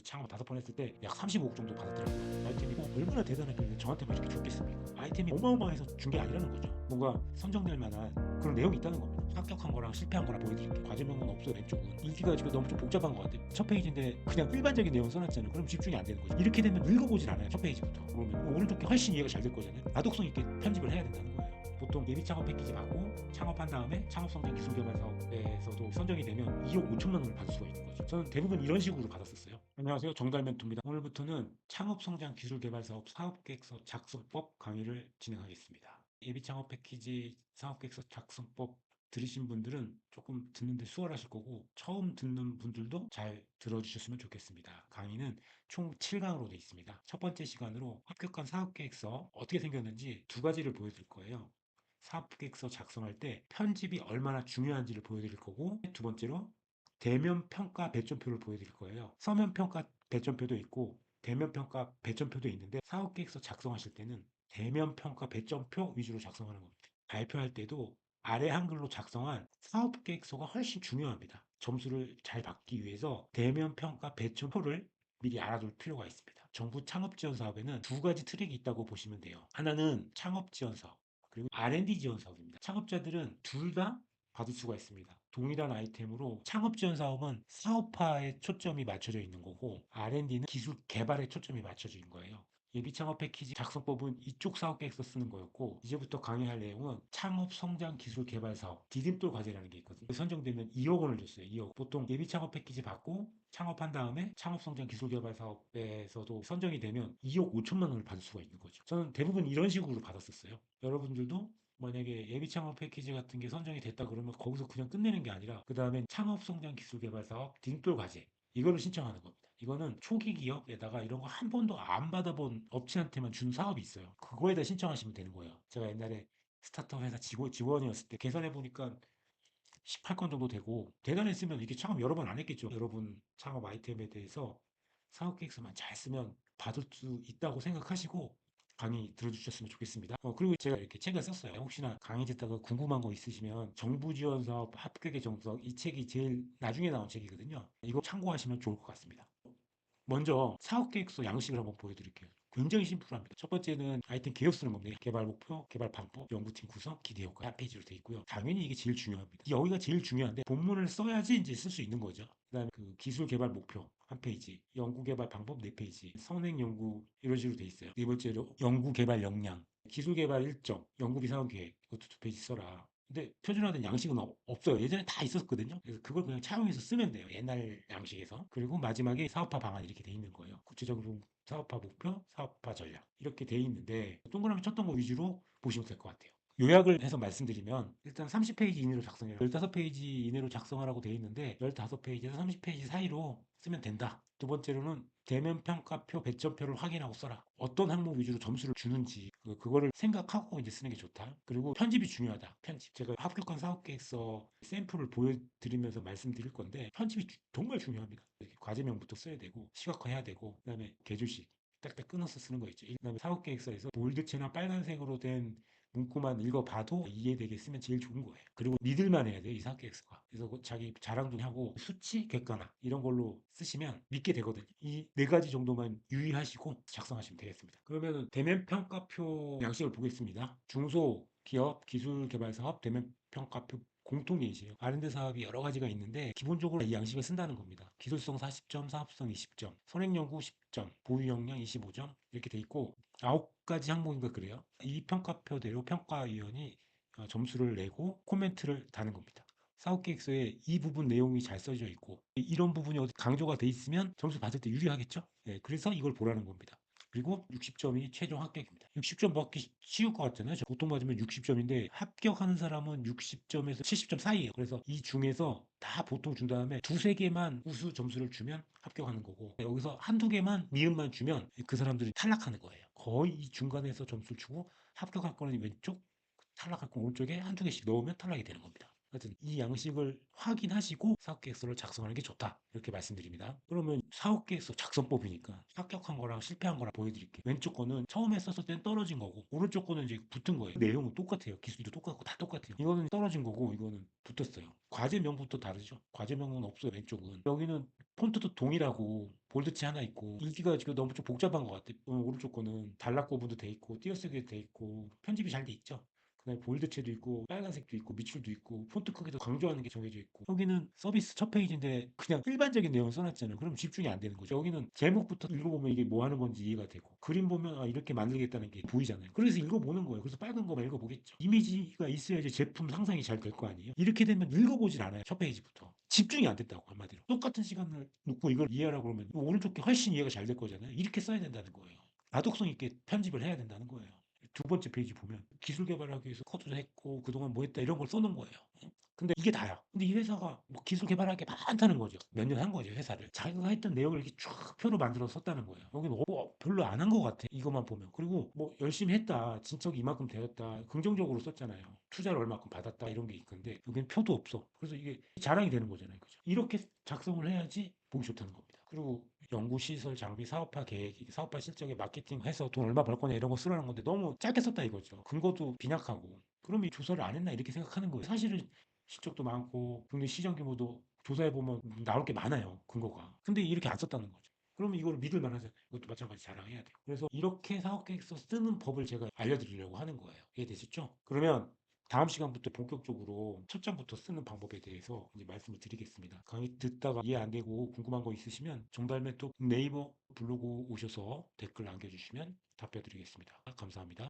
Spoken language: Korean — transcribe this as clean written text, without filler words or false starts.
창업 5번 했을 때 약 35억 정도 받았더라고요. 아이템이 얼마나 대단한 게 저한테만 이렇게 줬겠습니까? 아이템이 어마어마해서 준 게 아니라는 거죠. 뭔가 선정될 만한 그런 내용이 있다는 겁니다. 합격한 거랑 실패한 거랑 보여드릴게요. 과제명은 없어요. 왼쪽은 인기가 지금 너무 좀 복잡한 것 같아요. 첫 페이지인데 그냥 일반적인 내용 써놨잖아요. 그럼 집중이 안 되는 거죠. 이렇게 되면 읽어보질 않아요. 첫 페이지부터. 그러면 오른쪽 게 훨씬 이해가 잘 될 거잖아요. 나독성 있게 편집을 해야 된다는 거예요. 보통 예비 창업 패키지 받고 창업한 다음에 창업성장 기술개발 사업에서도 선정이 되면 2억 5천만 원을 받을 수가 있는 거죠. 저는 대부분 이런 식으로 받았었어요. 안녕하세요, 정달멘토입니다. 오늘부터는 창업성장 기술개발 사업 사업계획서 작성법 강의를 진행하겠습니다. 예비 창업 패키지 사업계획서 작성법 들으신 분들은 조금 듣는데 수월하실 거고, 처음 듣는 분들도 잘 들어주셨으면 좋겠습니다. 강의는 총 7강으로 되어 있습니다. 첫 번째 시간으로 합격한 사업계획서 어떻게 생겼는지 두 가지를 보여드릴 거예요. 사업계획서 작성할 때 편집이 얼마나 중요한지를 보여드릴 거고, 두 번째로 대면 평가 배점표를 보여드릴 거예요. 서면 평가 배점표도 있고 대면 평가 배점표도 있는데, 사업계획서 작성하실 때는 대면 평가 배점표 위주로 작성하는 겁니다. 발표할 때도 아래 한글로 작성한 사업계획서가 훨씬 중요합니다. 점수를 잘 받기 위해서 대면 평가 배점표를 미리 알아둘 필요가 있습니다. 정부 창업 지원 사업에는 두 가지 트랙이 있다고 보시면 돼요. 하나는 창업 지원 사업, 그리고 R&D 지원 사업입니다. 창업자들은 둘 다 받을 수가 있습니다. 동일한 아이템으로 창업 지원 사업은 사업화에 초점이 맞춰져 있는 거고, R&D는 기술 개발에 초점이 맞춰져 있는 거예요. 예비 창업 패키지 작성법은 이쪽 사업 계획서 쓰는 거였고, 이제부터 강의할 내용은 창업 성장 기술 개발 사업 디딤돌 과제라는 게 있거든요. 선정되면 2억 원을 줬어요. 2억. 보통 예비 창업 패키지 받고 창업한 다음에 창업 성장 기술 개발 사업에서도 선정이 되면 2억 5천만 원을 받을 수가 있는 거죠. 저는 대부분 이런 식으로 받았었어요. 여러분들도 만약에 예비 창업 패키지 같은 게 선정이 됐다 그러면 거기서 그냥 끝내는 게 아니라 그 다음엔 창업 성장 기술 개발 사업 디딤돌 과제, 이거를 신청하는 겁니다. 이거는 초기 기업에다가 이런 거 한 번도 안 받아본 업체한테만 준 사업이 있어요. 그거에다 신청하시면 되는 거예요. 제가 옛날에 스타트업 회사 지원이었을 때 계산해 보니까 18건 정도 되고, 대단했으면 이렇게 창업 여러 번 안 했겠죠. 여러분 창업 아이템에 대해서 사업 계획서만 잘 쓰면 받을 수 있다고 생각하시고 강의 들어주셨으면 좋겠습니다. 그리고 제가 이렇게 책을 썼어요. 혹시나 강의 듣다가 궁금한 거 있으시면 정부 지원 사업 합격의 정석, 이 책이 제일 나중에 나온 책이거든요. 이거 참고하시면 좋을 것 같습니다. 먼저 사업계획서 양식을 한번 보여드릴게요. 굉장히 심플합니다. 첫 번째는 아이템 개요 쓰는 겁니다. 개발 목표, 개발 방법, 연구팀 구성, 기대 효과 한 페이지로 되어 있고요. 당연히 이게 제일 중요합니다. 여기가 제일 중요한데 본문을 써야지 이제 쓸 수 있는 거죠. 그다음에 그 기술 개발 목표 한 페이지, 연구 개발 방법 4페이지, 선행 연구 이런 식으로 되어 있어요. 네 번째로 연구 개발 역량, 기술 개발 일정, 연구비 사업 계획 이것도 2페이지 써라. 근데 표준화된 양식은 없어요. 예전에 다 있었거든요. 그래서 그걸 그냥 차용해서 쓰면 돼요. 옛날 양식에서. 그리고 마지막에 사업화 방안 이렇게 돼 있는 거예요. 구체적으로 사업화 목표, 사업화 전략 이렇게 돼 있는데, 동그라미 쳤던 거 위주로 보시면 될 것 같아요. 요약을 해서 말씀드리면 일단 30페이지 이내로 작성해요. 15페이지 이내로 작성하라고 돼 있는데 15페이지에서 30페이지 사이로 쓰면 된다. 두 번째로는 대면 평가표 배점표를 확인하고 써라. 어떤 항목 위주로 점수를 주는지 그거를 생각하고 이제 쓰는 게 좋다. 그리고 편집이 중요하다. 편집. 제가 합격한 사업계획서 샘플을 보여드리면서 말씀드릴 건데, 편집이 정말 중요합니다. 이렇게 과제명부터 써야 되고 시각화해야 되고, 그다음에 개조식 딱딱 끊어서 쓰는 거 있죠. 그다음에 사업계획서에서 볼드체나 빨간색으로 된 문구만 읽어봐도 이해되게 쓰면 제일 좋은 거예요. 그리고 믿을만 해야 돼요, 이 사업계획서가. 그래서 자기 자랑도 하고 수치, 객관화 이런 걸로 쓰시면 믿게 되거든요. 이 네 가지 정도만 유의하시고 작성하시면 되겠습니다. 그러면 대면 평가표 양식을 보겠습니다. 중소기업 기술개발사업 대면 평가표 공통 예시예요. R&D 사업이 여러 가지가 있는데 기본적으로 이 양식을 쓴다는 겁니다. 기술성 40점, 사업성 20점, 선행연구 10점, 보유 역량 25점 이렇게 돼 있고 9가지 항목인가 그래요. 이 평가표대로 평가위원이 점수를 내고 코멘트를 다는 겁니다. 사업계획서에 이 부분 내용이 잘 써져 있고 이런 부분이 어디 강조가 돼 있으면 점수 받을 때 유리하겠죠. 예, 그래서 이걸 보라는 겁니다. 그리고 60점이 최종 합격입니다. 60점 받기 쉬울 것 같잖아요. 보통 맞으면 60점인데 합격하는 사람은 60점에서 70점 사이예요. 그래서 이 중에서 다 보통 준 다음에 두세 개만 우수 점수를 주면 합격하는 거고, 여기서 한두 개만 미음만 주면 그 사람들이 탈락하는 거예요. 거의 이 중간에서 점수를 주고 합격할 거는 왼쪽, 탈락할 건 오른쪽에 한두 개씩 넣으면 탈락이 되는 겁니다. 하여튼 이 양식을 확인하시고 사업계획서를 작성하는 게 좋다. 이렇게 말씀드립니다. 그러면 사업계획서 작성법이니까 합격한 거랑 실패한 거랑 보여드릴게요. 왼쪽 거는 처음에 썼을 땐 떨어진 거고 오른쪽 거는 이제 붙은 거예요. 내용은 똑같아요. 기술도 똑같고 다 똑같아요. 이거는 떨어진 거고 이거는 붙었어요. 과제명부터 다르죠. 과제명은 없어요. 왼쪽은. 여기는 폰트도 동일하고 볼드치 하나 있고 읽기가 지금 너무 좀 복잡한 것 같아요. 오른쪽 거는 단락 구분도 돼 있고 띄어쓰기도 돼 있고 편집이 잘 돼 있죠. 그다음에 볼드체도 있고 빨간색도 있고 밑줄도 있고 폰트 크기도 강조하는 게 정해져 있고 여기는 서비스 첫 페이지인데 그냥 일반적인 내용을 써놨잖아요. 그럼 집중이 안 되는 거죠. 여기는 제목부터 읽어보면 이게 뭐 하는 건지 이해가 되고 그림 보면 아 이렇게 만들겠다는 게 보이잖아요. 그래서 읽어보는 거예요. 그래서 빨간 거만 읽어보겠죠. 이미지가 있어야지 제품 상상이 잘 될 거 아니에요. 이렇게 되면 읽어보질 않아요. 첫 페이지부터. 집중이 안 됐다고 한마디로. 똑같은 시간을 놓고 이걸 이해하라고 그러면 오른쪽 게 훨씬 이해가 잘 될 거잖아요. 이렇게 써야 된다는 거예요. 나독성 있게 편집을 해야 된다는 거예요. 두 번째 페이지 보면 기술 개발하기 위해서 코드도 했고 그동안 뭐 했다 이런 걸 써놓은 거예요. 근데 이게 다야. 근데 이 회사가 뭐 기술 개발할 게 많다는 거죠. 몇 년 한 거죠, 회사를. 자기가 했던 내용을 이렇게 쫙 표로 만들어서 썼다는 거예요. 여기는 별로 안 한 것 같아. 이것만 보면. 그리고 뭐 열심히 했다. 진척이 이만큼 되었다. 긍정적으로 썼잖아요. 투자를 얼마큼 받았다. 이런 게 있는데 여기는 표도 없어. 그래서 이게 자랑이 되는 거잖아요. 그죠? 이렇게 작성을 해야지 보기 좋다는 겁니다. 그리고 연구 시설 장비 사업화 계획 사업화 실적에 마케팅 해서 돈 얼마 벌 거냐 이런 거 쓰라는 건데 너무 짧게 썼다 이거죠. 근거도 빈약하고 그럼 이 조사를 안 했나 이렇게 생각하는 거예요. 사실은 실적도 많고 국내 시장 규모도 조사해 보면 나올 게 많아요. 근거가. 근데 이렇게 안 썼다는 거죠. 그러면 이걸 믿을 만하잖아요. 이것도 마찬가지 자랑해야 돼요. 그래서 이렇게 사업계획서 쓰는 법을 제가 알려드리려고 하는 거예요. 이해되셨죠? 그러면 다음 시간부터 본격적으로 첫 장부터 쓰는 방법에 대해서 이제 말씀을 드리겠습니다. 강의 듣다가 이해 안 되고 궁금한 거 있으시면 정달매 또 네이버 블로그 오셔서 댓글 남겨주시면 답변 드리겠습니다. 감사합니다.